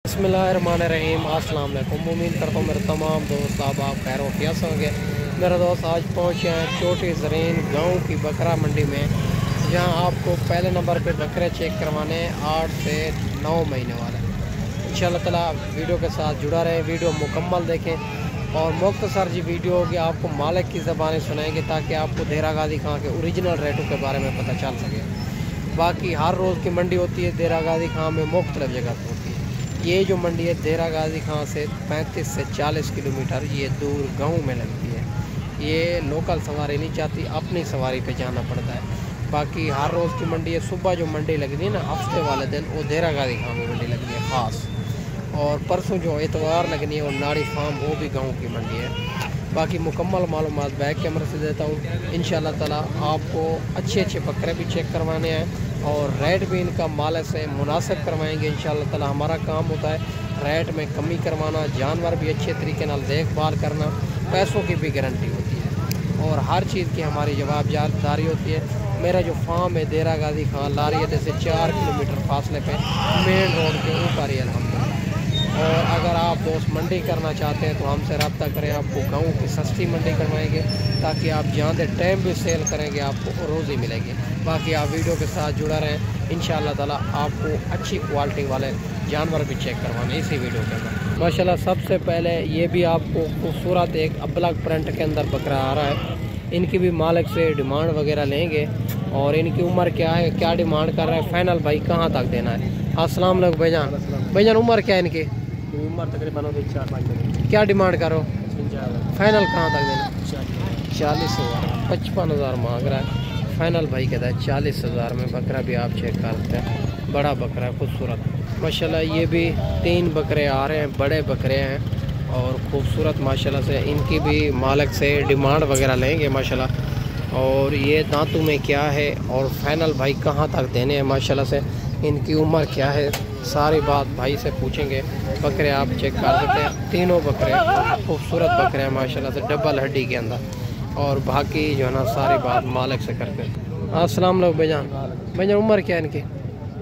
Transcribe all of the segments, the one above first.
बिस्मिल्लाहिर्रहमानिर्रहीम। अस्सलाम वालेकुम। उम्मीद करता हूँ मेरे तमाम दोस्त आप खैर वफियत होंगे। मेरे दोस्त आज पहुँचे हैं छोटी ज़रीन गाँव की बकरा मंडी में, जहाँ आपको पहले नंबर पे बकरे चेक करवाने 8 से 9 महीने वाले। इंशाअल्लाह ताला वीडियो के साथ जुड़ा रहें, वीडियो मुकम्मल देखें और मुख्तसर जी वीडियो होगी आपको मालिक की ज़बानी सुनाएंगे ताकि आपको देरा गाजी खां के ओरिजिनल रेटों के बारे में पता चल सके। बाकी हर रोज़ की मंडी होती है देरा गाजी खां में, मुख्तलिफ जगह पर होती है। ये जो मंडी है देरा गाजी खां से 35 से 40 किलोमीटर ये दूर गाँव में लगती है। ये लोकल सवारी नहीं चाहती, अपनी सवारी पे जाना पड़ता है। बाकी हर रोज़ की मंडी है। सुबह जो मंडी लगती है ना हफ्ते वाले दिन, वो देरा गाजी खां में मंडी लगती है ख़ास। और परसों जो इतवार लगनी है और नाड़ी फार्म, वो भी गाँव की मंडी है। बाकी मुकम्मल मालूमात बैक कैमरे से देता हूँ। इंशाअल्लाह ताला आपको अच्छे अच्छे बकरे भी चेक करवाने हैं और रेट भी इनका माल से मुनासिब करवाएंगे। इंशाअल्लाह ताला हमारा काम होता है रेट में कमी करवाना, जानवर भी अच्छे तरीके नाल देखभाल करना, पैसों की भी गारंटी होती है और हर चीज़ की हमारी जवाबदारी होती है। मेरा जो फार्म है देरा गाजी खां लारियत से 4 किलोमीटर फासले पे मेन रोड के ऊपर ही अलहमदुलिल्लाह। और अगर आप दोस्त मंडी करना चाहते हैं तो हमसे रब्ता करें, आपको गाँव की सस्ती मंडी करवाएंगे ताकि आप जानते टाइम भी सेल करेंगे आपको रोज़ ही मिलेगी। बाकी आप वीडियो के साथ जुड़ा रहें, इंशाअल्लाह ताला आपको अच्छी क्वालिटी वाले जानवर भी चेक करवाने इसी वीडियो के अंदर। माशाल्लाह सबसे पहले ये भी आपको खूबसूरत एक अब्लक प्रिंट के अंदर बकरा आ रहा है। इनकी भी मालिक से डिमांड वगैरह लेंगे और इनकी उम्र क्या है, क्या डिमांड कर रहे हैं, फाइनल भाई कहाँ तक देना है। अस्सलाम वालेकुम भाईजान, उम्र क्या है इनकी? उम्र तकरीबन 4-5। क्या डिमांड करो? फाइनल कहाँ तक देना? 40,000। 55,000 मांग रहा है। फाइनल भाई कहता है 40,000 में। बकरा भी आप चेक करते हैं, बड़ा बकरा है खूबसूरत माशाल्लाह। ये भी 3 बकरे आ रहे हैं, बड़े बकरे हैं और खूबसूरत माशाल्लाह से। इनकी भी मालिक से डिमांड वगैरह लेंगे माशाल्लाह। और ये दांतों में क्या है और फाइनल भाई कहाँ तक देने हैं माशाल्लाह से। इनकी उम्र क्या है, सारी बात भाई से पूछेंगे। बकरे आप चेक कर सकते हैं, तीनों बकरे खूबसूरत बकरे हैं माशाल्लाह से, डबल हड्डी के अंदर। और बाकी जो है ना सारी बात मालिक से करते हैं। अस्सलाम वालेकुम भाईजान, उम्र क्या है इनकी?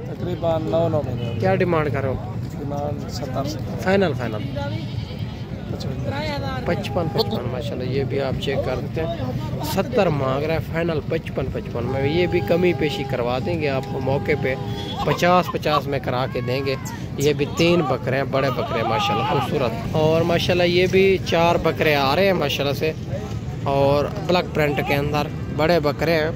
तकरीबन 9 महीने। क्या डिमांड करो? डिमांड 70। फाइनल 55 माशाल्लाह। ये भी आप चेक कर सकते हैं, 70 मांग रहा है, फाइनल 55 में। ये भी कमी पेशी करवा देंगे आपको मौके पे, 50 में करा के देंगे। ये भी 3 बकरे हैं, बड़े बकरे हैं माशाल्लाह खूबसूरत। और माशाल्लाह ये भी 4 बकरे आ रहे हैं माशाल्लाह से और ब्लैक प्रिंट के अंदर बड़े बकरे हैं।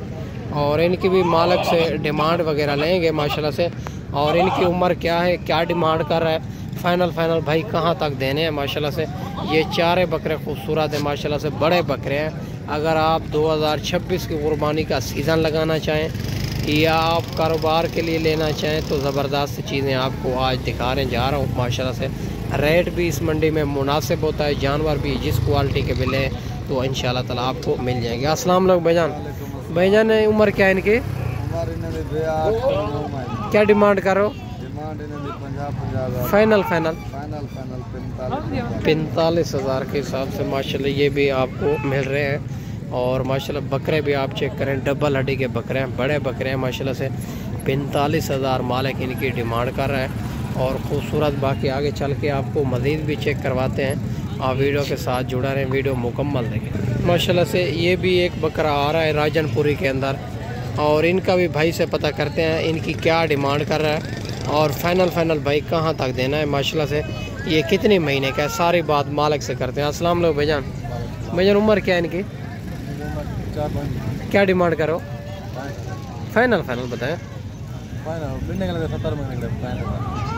और इनकी भी मालिक से डिमांड वगैरह लेंगे माशाल्लाह से। और इनकी उम्र क्या है, क्या डिमांड कर रहा है, फाइनल भाई कहाँ तक देने हैं माशाल्लाह से। ये 4 बकरे खूबसूरत है माशाल्लाह से, बड़े बकरे हैं। अगर आप 2026 की कुर्बानी का सीज़न लगाना चाहें या आप कारोबार के लिए लेना चाहें तो ज़बरदस्त चीज़ें आपको आज दिखा रहे जा रहा हूँ माशाल्लाह से। रेट भी इस मंडी में मुनासिब होता है, जानवर भी जिस क्वालिटी के मिले तो इंशाअल्लाह ताला आपको मिल जाएंगे। अस्सलाम वालेकुम भाईजान, उम्र क्या है इनकी? क्या डिमांड करो? फाइनल 45,000 के हिसाब से माशाल्लाह ये भी आपको मिल रहे हैं। और माशाल्लाह बकरे भी आप चेक करें, डबल हड्डी के बकरे हैं, बड़े बकरे हैं माशाल्लाह से। 45,000 मालिक इनकी डिमांड कर रहा है और ख़ूबसूरत। बाकी आगे चल के आपको मज़ीद भी चेक करवाते हैं, आप वीडियो के साथ जुड़ा रहें, वीडियो मुकम्मल देखें माशाल्लाह से। ये भी एक बकरा आ रहा है राजनपुरी के अंदर और इनका भी भाई से पता करते हैं इनकी क्या डिमांड कर रहा है और फाइनल भाई कहाँ तक देना है माशाल्लाह से। ये कितने महीने का है, सारी बात मालिक से करते हैं। अस्सलाम वालेकुम भाईजान, उम्र क्या है इनकी? 4 क्या डिमांड करो? फाइनल बताएं।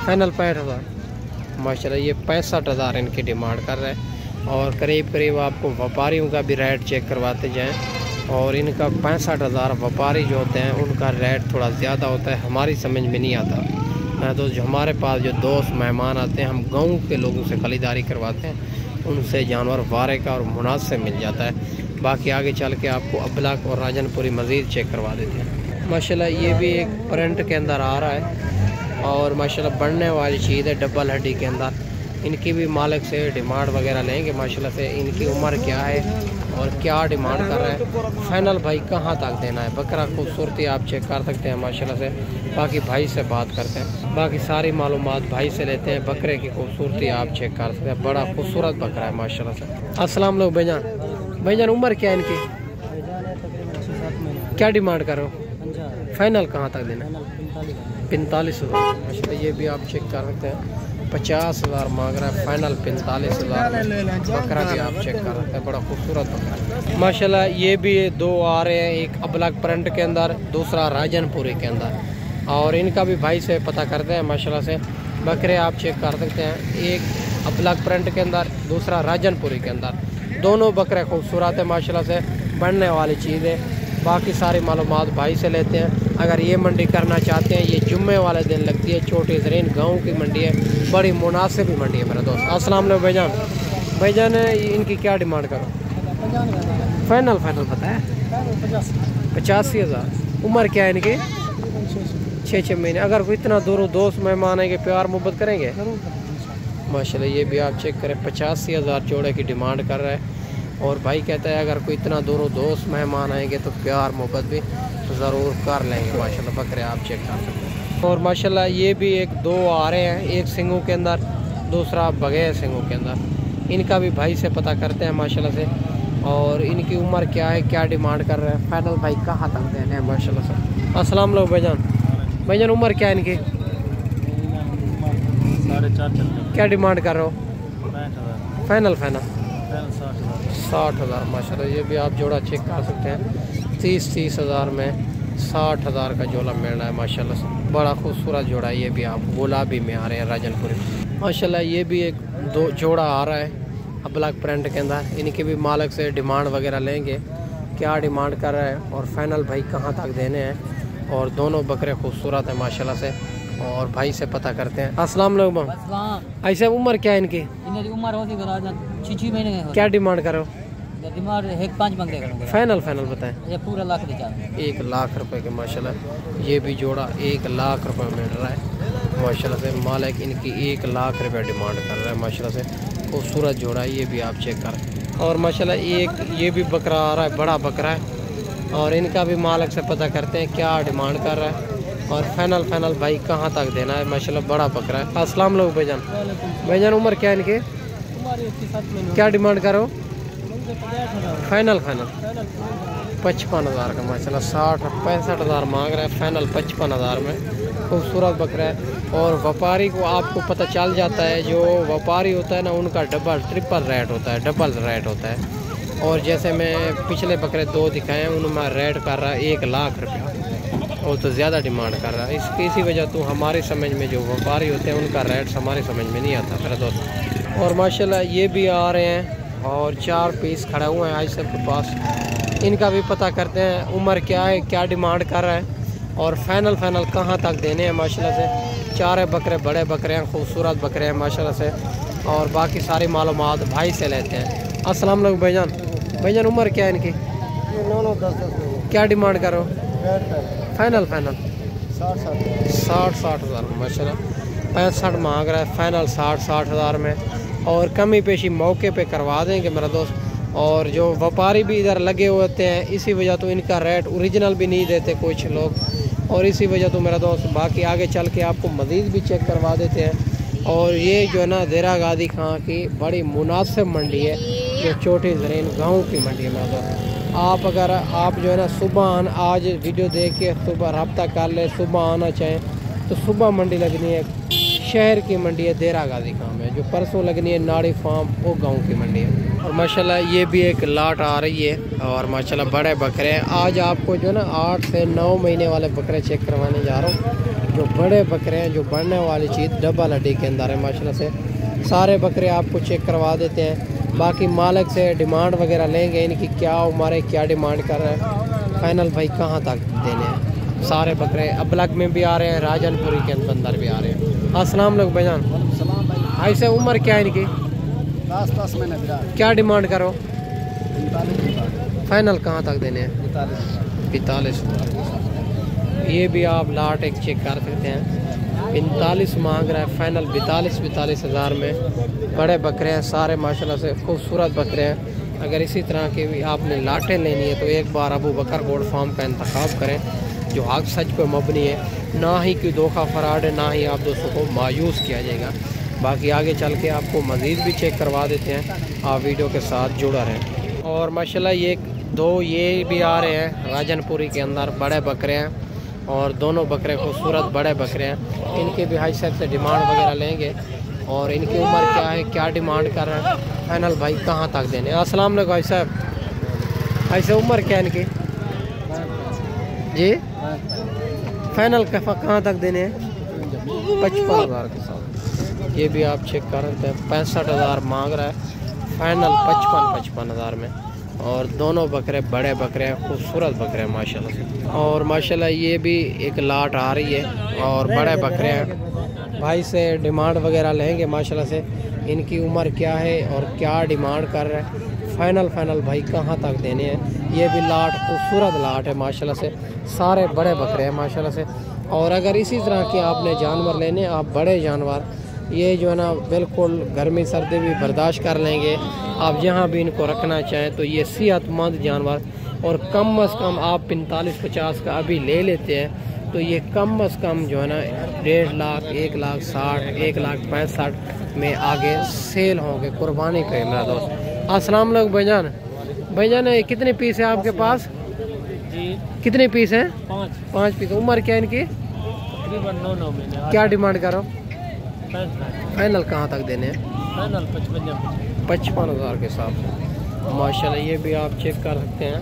फाइनल 65,000 माशाल्लाह। ये 65,000 इनकी डिमांड कर रहे हैं और करीब आपको व्यापारियों का भी रेट चेक करवाते जाएं। और इनका 65,000 व्यापारी जो होते हैं उनका रेट थोड़ा ज़्यादा होता है, हमारी समझ में नहीं आता। तो जो हमारे पास जो दोस्त मेहमान आते हैं, हम गाँव के लोगों से खरीदारी करवाते हैं, उनसे जानवर वारे का और मुनासिब मिल जाता है। बाकी आगे चल के आपको अब्लक और राजनपुरी मज़ीद चेक करवा देते हैं माशाल्लाह। ये भी एक प्रिंट के अंदर आ रहा है और माशाल्लाह बढ़ने वाली चीज़ है, डबल हड्डी के अंदर। इनकी भी मालिक से डिमांड वगैरह लेंगे माशाल्लाह से। इनकी उम्र क्या है और क्या डिमांड कर रहा है, फाइनल भाई कहाँ तक देना है। बकरा खूबसूरती आप चेक कर सकते हैं माशाल्लाह से। बाकी भाई से बात करते हैं, बाकी सारी मालूमात भाई से लेते हैं। बकरे की खूबसूरती आप चेक कर सकते हैं, बड़ा खूबसूरत बकरा है माशाल्लाह से। अस्सलाम वालेकुम भाईजान, उम्र क्या है इनकी, क्या डिमांड करो, फाइनल कहाँ तक देना है? 45,000 माशाल्लाह। ये भी आप चेक कर सकते हैं, 50,000 मांग रहा है, फाइनल 45,000। बकरा भी आप चेक कर सकते हैं, बड़ा खूबसूरत बकरा है माशाल्लाह। ये भी दो आ रहे हैं, एक अबलग प्रिंट के अंदर, दूसरा राजनपुरी के अंदर। और इनका भी भाई से पता करते हैं माशाल्लाह से। बकरे आप चेक कर सकते हैं, एक अबलग प्रिंट के अंदर, दूसरा राजनपुरी के अंदर। दोनों बकरे खूबसूरत है माशाल्लाह से, बढ़ने वाली चीज़ है। बाकी सारी मालूमात भाई से लेते हैं। अगर ये मंडी करना चाहते हैं, ये जुम्मे वाले दिन लगती है, छोटी ज़रीन गाँव की मंडी है, बड़ी मुनासिब मंडी है मेरा दोस्त। अस्सलाम वालेकुम भाईजान, इनकी क्या डिमांड करो, फाइनल पता है? 85,000। उम्र क्या है इनकी? 6 महीने। अगर कोई इतना दूर दोस्त मेहमान आएंगे, प्यार मोहब्बत करेंगे माशाल्लाह। ये भी आप चेक करें, 85,000 जोड़े की डिमांड कर रहा है। और भाई कहता है अगर कोई इतना दूर दोस्त मेहमान आएंगे तो प्यार मोहब्बत भी ज़रूर कर लेंगे माशाल्लाह। बकरे आप चेक कर सकते हैं। और माशाल्लाह ये भी एक दो आ रहे हैं, एक सिंगों के अंदर, दूसरा बगैर सिंगों के अंदर। इनका भी भाई से पता करते हैं माशाल्लाह से। और इनकी उम्र क्या है, क्या डिमांड कर रहे हैं, फाइनल भाई कहाँ तक देने हैं माशाल्लाह से। अस्सलाम वालेकुम भाईजान, उम्र क्या है इनकी? 4.5। क्या डिमांड कर रहे हो? 65,000। फाइनल 60,000 माशाल्लाह। ये भी आप जोड़ा चेक कर सकते हैं, 30,000 में 60,000 का जोड़ा मिल रहा है माशाल्लाह से। बड़ा खूबसूरत जोड़ा है। ये भी आप गुलाबी में आ रहे हैं राजनपुरी माशाल्लाह। ये भी एक दो जोड़ा आ रहा है अबलग प्रिंट के अंदर। इनके भी मालिक से डिमांड वगैरह लेंगे, क्या डिमांड कर रहा है और फाइनल भाई कहाँ तक देने हैं। और दोनों बकरे खूबसूरत हैं माशाल्लाह से। और भाई से पता करते हैं। अस्सलाम वालेकुम। ऐसे उम्र क्या है इनकी? उम्र होगी 6 महीने। क्या डिमांड करो? डिमांड 1.5 मांग देगा। फाइनल बताएं। ये पूरा लाख दे जाए। 1 लाख रुपए के माशाल्लाह। ये भी जोड़ा 1 लाख रुपए मिल रहा है माशाल्लाह से। मालिक इनकी 1 लाख रुपए डिमांड कर रहा है माशाल्लाह से। खूबसूरत जोड़ा है, ये भी आप चेक कर। और माशाल्लाह एक ये भी बकरा आ रहा है, बड़ा बकरा है। और इनका भी मालिक से पता करते हैं क्या डिमांड कर रहा है और फाइनल भाई कहाँ तक देना है माशाल्लाह। बड़ा बकरा है। अस्सलाम वालेकुम भाईजान, उम्र क्या है इनकी, क्या डिमांड करो? फाइनल 55,000 का माशाल्लाह। 65,000 मांग रहा है, फाइनल 55,000 में। खूबसूरत बकरा है। और व्यापारी को आपको पता चल जाता है, जो व्यापारी होता है ना, उनका ट्रिपल रेट होता है, डबल रेट होता है। और जैसे मैं पिछले बकरे 2 दिखाए हैं, उनमें रेट कर रहा है 1 लाख रुपया, और तो ज़्यादा डिमांड कर रहा है। इसी वजह तो हमारी समझ में जो व्यापारी होते हैं उनका रेट हमारी समझ में नहीं आता मेरा दोस्त। और माशाल्लाह ये भी आ रहे हैं और 4 पीस खड़े हुए हैं आज सबके पास। इनका भी पता करते हैं, उम्र क्या है, क्या डिमांड कर रहा है और फाइनल कहाँ तक देने हैं माशाल्लाह से। 4 बकरे बड़े बकरे हैं, खूबसूरत बकरे हैं माशाल्लाह से। और बाकी सारी मालूमात भाई से लेते हैं। अस्सलाम वालेकुम भाईजान, उम्र क्या है इनकी, क्या डिमांड करो? फाइनल 60,000 माशाल्लाह। 65 मांग रहा है, फाइनल 60,000 में। और कमी पेशी मौके पे करवा देंगे मेरा दोस्त। और जो व्यापारी भी इधर लगे हुए होते हैं, इसी वजह तो इनका रेट ओरिजिनल भी नहीं देते कुछ लोग। और इसी वजह तो मेरा दोस्त बाकी आगे चल के आपको मज़ीद भी चेक करवा देते हैं। और ये जो है ना, देरा गादी खां की बड़ी मुनासिब मंडी है, जो छोटी ज़रीन गाँव की मंडी है मेरा दोस्त। आप अगर आप जो है ना सुबह आज वीडियो देख के सुबह रब्ता कर ले, सुबह आना चाहें तो सुबह मंडी लगनी है, शहर की मंडी है देरा गाजी खां में। जो परसों लगनी है नाड़ी फार्म, वो गांव की मंडी है। और माशाल्लाह ये भी एक लाट आ रही है। और माशाल्लाह बड़े बकरे हैं। आज आपको जो है ना 8 से 9 महीने वाले बकरे चेक करवाने जा रहा हूँ। जो बड़े बकरे हैं, जो बढ़ने वाली चीज़ डबल हड्डी के अंदर है माशाल्लाह से। सारे बकरे आपको चेक करवा देते हैं। बाकी मालिक से डिमांड वगैरह लेंगे, इनकी क्या उम्र है, क्या डिमांड कर रहा है, फाइनल भाई कहाँ तक देने हैं। सारे बकरे अबलग में भी आ रहे हैं, राजनपुरी के अंदर भी आ रहे हैं। अस्सलाम वालेकुम भाईजान, ऐसे उम्र क्या है इनकी, 10 महीने। क्या डिमांड करो? फाइनल कहाँ तक देने हैं? 45,000। 45,000। ये भी आप लाट एक चेक कर सकते हैं। 45 मांग रहा है फाइनल 42 हज़ार में। बड़े बकरे हैं सारे माशाल्लाह से खूबसूरत बकरे हैं। अगर इसी तरह की भी आपने लाटें लेनी है तो एक बार अबू बकर गोल्ड फार्म का इंतखाब करें, जो हक सच पे मबनी है, ना ही कोई धोखा फराड है, ना ही आप दोस्तों को मायूस किया जाएगा। बाकी आगे चल के आपको मज़ीद भी चेक करवा देते हैं, आप वीडियो के साथ जुड़ा रहें। और माशाल्लाह ये दो ये भी आ रहे हैं राजनपुरी के अंदर, बड़े बकरे हैं और दोनों बकरे खूबसूरत बड़े बकरे हैं। इनके भी हाई साहब से डिमांड वगैरह लेंगे और इनकी उम्र क्या है, क्या डिमांड कर रहे हैं, फाइनल भाई कहाँ तक देने। अस्सलाम वालेकुम भाई साहब, ऐसे उम्र क्या है इनकी जी, फाइनल कहाँ तक देने हैं? 55 हज़ार के साथ। ये भी आप चेक कर रहे हैं, 65 हज़ार मांग रहा है, फाइनल 55 हज़ार में। और दोनों बकरे बड़े बकरे हैं, खूबसूरत बकरे हैं माशाल्लाह से। और माशाल्लाह ये भी एक लाट आ रही है और बड़े बकरे हैं। भाई से डिमांड वगैरह लेंगे माशाल्लाह से, इनकी उम्र क्या है और क्या डिमांड कर रहे हैं, फाइनल भाई कहाँ तक देने हैं। ये भी लाट खूबसूरत लाट है माशाल्लाह से, सारे बड़े बकरे हैं माशाल्लाह से। और अगर इसी तरह के आपने जानवर लेने, आप बड़े जानवर, ये जो है ना बिल्कुल गर्मी सर्दी भी बर्दाश्त कर लेंगे, आप जहाँ भी इनको रखना चाहें तो ये सेहतमंद जानवर। और कम अज़ कम आप 45-50 का अभी ले लेते हैं तो ये कम अज़ कम जो है ना 1.5 लाख, 1,60,000, 1,65,000 में आगे सेल होंगे, कुर्बानी पे मेरा दोस्त। अस्सलाम वालेकुम भाईजान, कितने पीस है आपके पास जी? कितने पीस हैं? 5 पीस। उम्र क्या है इनकी? तकरीबन 9 महीने। क्या डिमांड करो? फाइनल कहाँ तक देने हैं? फाइनल 55 हज़ार के हिसाब से माशाल्लाह। ये भी आप चेक कर सकते हैं,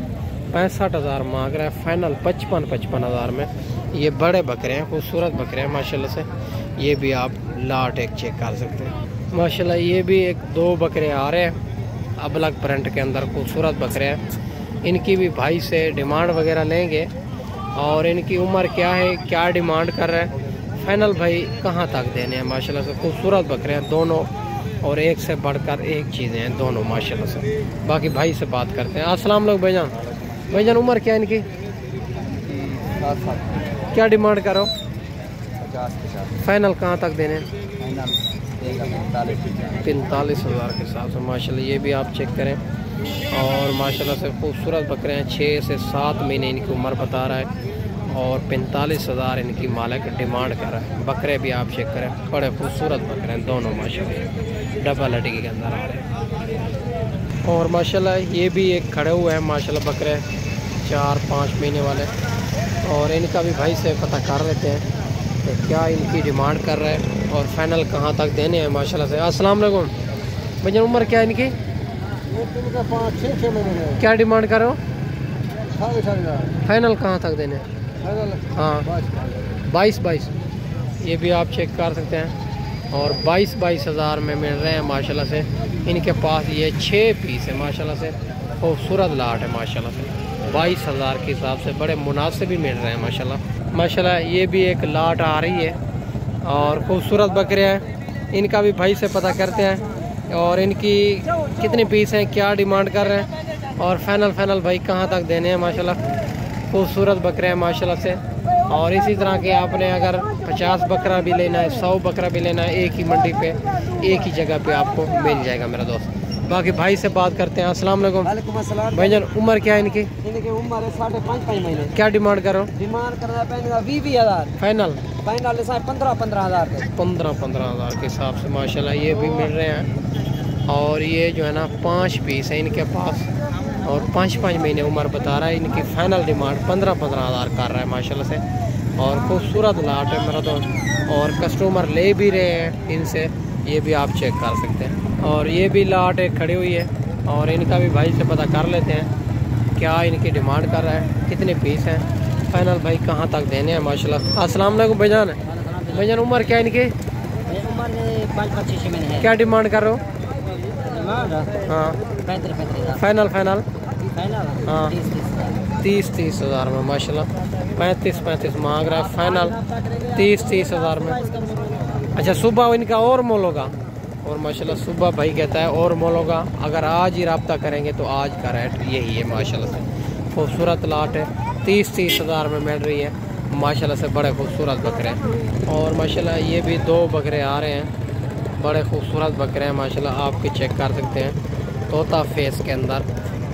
65 हज़ार मांग रहा है, फाइनल 55 हज़ार में। ये बड़े बकरे हैं, खूबसूरत बकरे हैं माशाल्लाह से। ये भी आप लाट एक चेक कर सकते हैं माशाल्लाह। ये भी एक दो बकरे आ रहे हैं अबलग प्रिंट के अंदर, खूबसूरत बकरे हैं। इनकी भी भाई से डिमांड वगैरह लेंगे और इनकी उम्र क्या है, क्या डिमांड कर रहे हैं, फाइनल भाई कहाँ तक देने हैं माशाल्लाह से। खूबसूरत बकरे हैं दोनों और एक से बढ़कर एक चीज़ें हैं दोनों माशाल्लाह से। बाकी भाई से बात करते हैं। अस्सलाम वालेकुम भाईजान, उम्र क्या है इनकी? 7 क्या डिमांड करो? 50 फाइनल कहाँ तक देने? फाइनल 45 हज़ार के साथ माशाल्लाह। ये भी आप चेक करें और माशाल्लाह से खूबसूरत बकरे हैं, 6 से 7 महीने इनकी उम्र बता रहा है और 45 हज़ार इनकी मालिक डिमांड कर रहा है। बकरे भी आप चेक करें, बड़े खूबसूरत बकरे हैं दोनों माशाल्लाह, डबल हड्डी के अंदर आ रहे हैं। और माशाल्लाह ये भी एक खड़े हुए हैं माशाल्लाह बकरे, 4-5 महीने वाले। और इनका भी भाई से पता कर लेते हैं तो क्या इनकी डिमांड कर रहा है और फाइनल कहाँ तक देने हैं माशाल्लाह से। अस्सलाम वालेकुम भैया, उम्र क्या है इनकी? 5-6 महीने। क्या डिमांड करो? 7.5 फाइनल कहाँ तक देने हैं? हाँ 22। ये भी आप चेक कर सकते हैं और 22 हज़ार में मिल रहे हैं माशाल्लाह से। इनके पास ये 6 पीस है माशाल्लाह से, खूबसूरत लाट है माशाल्लाह से। 22 हज़ार के हिसाब से बड़े मुनासिब भी मिल रहे हैं माशाल्लाह। ये भी एक लाट आ रही है और खूबसूरत बकरे हैं। इनका भी भाई से पता करते हैं और इनकी कितने पीस हैं, क्या डिमांड कर रहे हैं और फाइनल भाई कहाँ तक देने हैं माशाल्लाह। खूबसूरत बकरे हैं माशाल्लाह से। और इसी तरह के आपने अगर 50 बकरा भी लेना है, 100 बकरा भी लेना है, एक ही मंडी पे एक ही जगह पे आपको मिल जाएगा मेरा दोस्त। बाकी भाई से बात करते हैं। अस्सलाम वालेकुम भाईजान, उम्र क्या है इनकी? इनकी उम्र है 5.5 महीने। क्या डिमांड करो? डिमांड करना पड़ेगा 20 हज़ार, फाइनल 15 हज़ार के 15 हज़ार के हिसाब से माशाल्लाह। ये भी मिल रहे हैं और ये जो है ना 5 पीस है इनके पास और 5 महीने उम्र बता रहा है। इनकी फाइनल डिमांड 15 हज़ार कर रहा है माशाल्लाह से। और खूबसूरत लाट है मेरा दोस्त और कस्टमर ले भी रहे हैं इनसे, ये भी आप चेक कर सकते हैं। और ये भी लाट एक खड़ी हुई है और इनका भी भाई से पता कर लेते हैं क्या इनकी डिमांड कर रहा है, कितने पीस हैं, फाइनल भाई कहाँ तक देने हैं माशाल्लाह। अस्सलाम वालेकुम भाईजान, उम्र क्या है इनकी? उम्र 5-6 महीने है। क्या डिमांड कर रहे हो? हाँ 35 फाइनल हाँ 30 हज़ार में माशाल्लाह। 35 मांग रहा है, फाइनल 30 हज़ार में। अच्छा सुबह इनका और मोल होगा और माशाल्लाह सुबह भाई कहता है और मोल होगा। अगर आज ही रब्ता करेंगे तो आज का रेट यही है माशाल्लाह से। खूबसूरत लाट है, 30 हज़ार में मिल रही है माशाल्लाह से बड़े खूबसूरत बकरे हैं। और माशाल्लाह ये भी 2 बकरे आ रहे हैं, बड़े खूबसूरत बकरे हैं माशाल्लाह, आपके चेक कर सकते हैं, तोता फेस के अंदर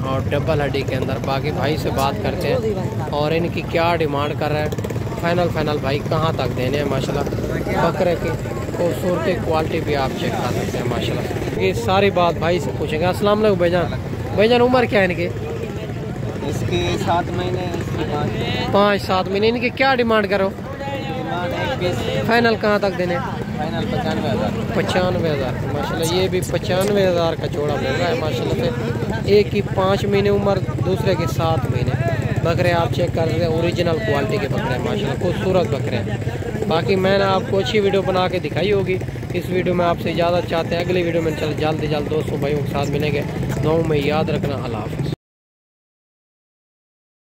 और डबल हड्डी के अंदर। बाकी भाई से बात करते हैं और इनकी क्या डिमांड कर रहे हैं, फाइनल भाई कहाँ तक देने हैं माशाल्लाह। बकरे की खूबसूरती क्वालिटी भी आप चेक कर सकते हैं माशाल्लाह। ये सारी बात भाई से पूछेंगे। अस्सलाम वालेकुम भाईजान, उम्र क्या है इनकी? इसकी 7 महीने, इसकी 5-7 महीने। इनकी क्या डिमांड करो? फाइनल कहाँ तक देने? फाइनल 95,000। 95,000 माशाल्लाह। ये भी 95,000 का जोड़ा मिल रहा है माशाल्लाह से। एक की 5 महीने उम्र, दूसरे के 7 महीने। बकरे आप चेक कर सकते हैं, ओरिजिनल क्वालिटी के बकरे हैं माशाल्लाह, खूबसूरत बकरे हैं। बाकी मैंने आपको अच्छी वीडियो बना के दिखाई होगी। इस वीडियो में आपसे इजाज़त चाहते हैं, अगली वीडियो में जल्द से जल्द दोस्तों भाइयों के साथ मिलेंगे। गाँव में याद रखना। अल्लाह हाफ़िज़।